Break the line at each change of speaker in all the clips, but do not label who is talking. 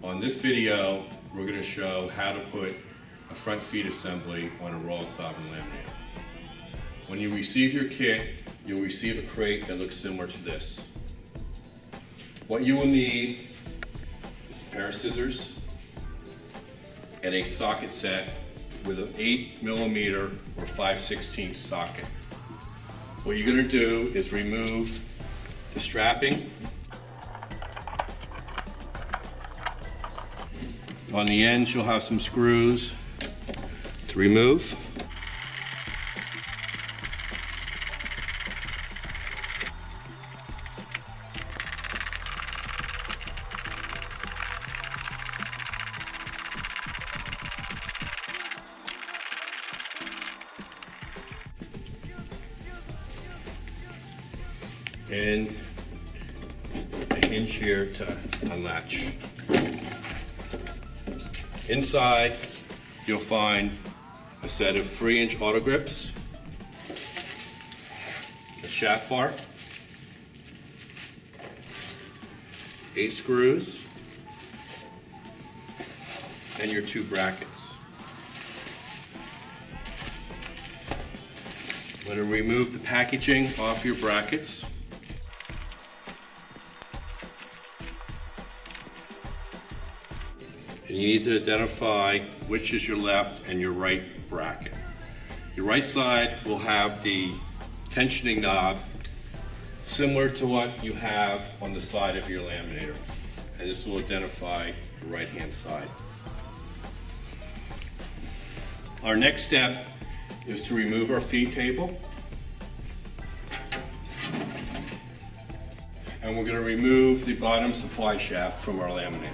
On this video, we're going to show how to put a front feet assembly on a raw solvent laminator. When you receive your kit, you'll receive a crate that looks similar to this. What you will need is a pair of scissors and a socket set with an 8mm or 5/16 socket. What you're going to do is remove the strapping. On the ends you'll have some screws to remove. And a hinge here to unlatch. Inside, you'll find a set of 3-inch auto grips, a shaft bar, 8 screws, and your 2 brackets. I'm going to remove the packaging off your brackets. And you need to identify which is your left and your right bracket. Your right side will have the tensioning knob similar to what you have on the side of your laminator. And this will identify the right-hand side. Our next step is to remove our feed table. And we're going to remove the bottom supply shaft from our laminator.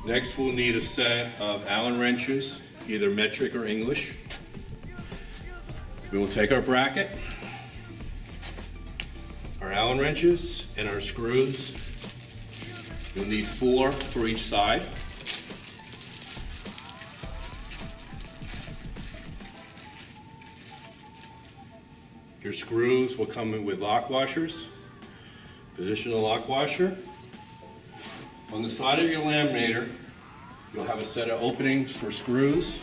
Next, we'll need a set of Allen wrenches, either metric or English. We will take our bracket, our Allen wrenches, and our screws. You'll need 4 for each side. Your screws will come in with lock washers. Position the lock washer. On the side of your laminator, you'll have a set of openings for screws.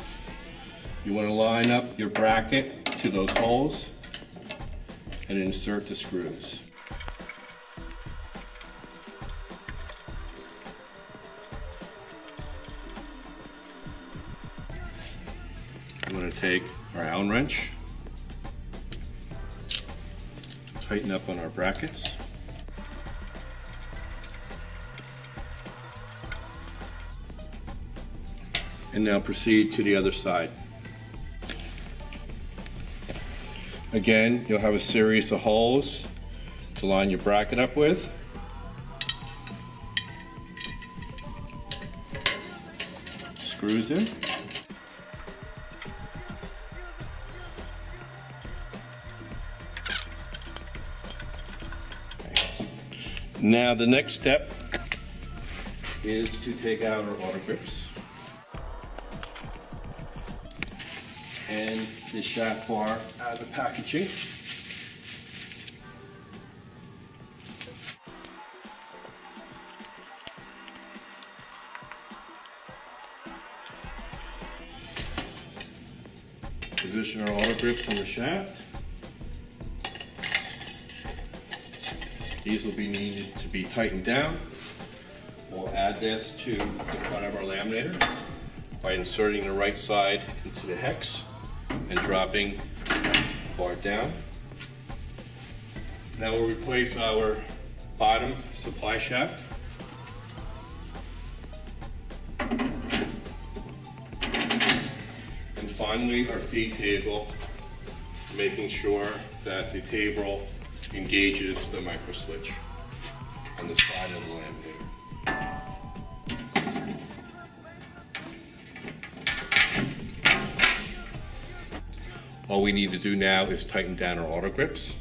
You want to line up your bracket to those holes and insert the screws. I'm going to take our Allen wrench, tighten up on our brackets. And now proceed to the other side. Again, you'll have a series of holes to line your bracket up with. Screws in. Now the next step is to take out our auto grips and the shaft bar out of the packaging. Position our auto grips on the shaft. These will be needed to be tightened down. We'll add this to the front of our laminator by inserting the right side into the hex and dropping the bar down. Now we'll replace our bottom supply shaft. And finally our feed table, making sure that the table engages the micro switch on the side of the laminator. All we need to do now is tighten down our auto grips.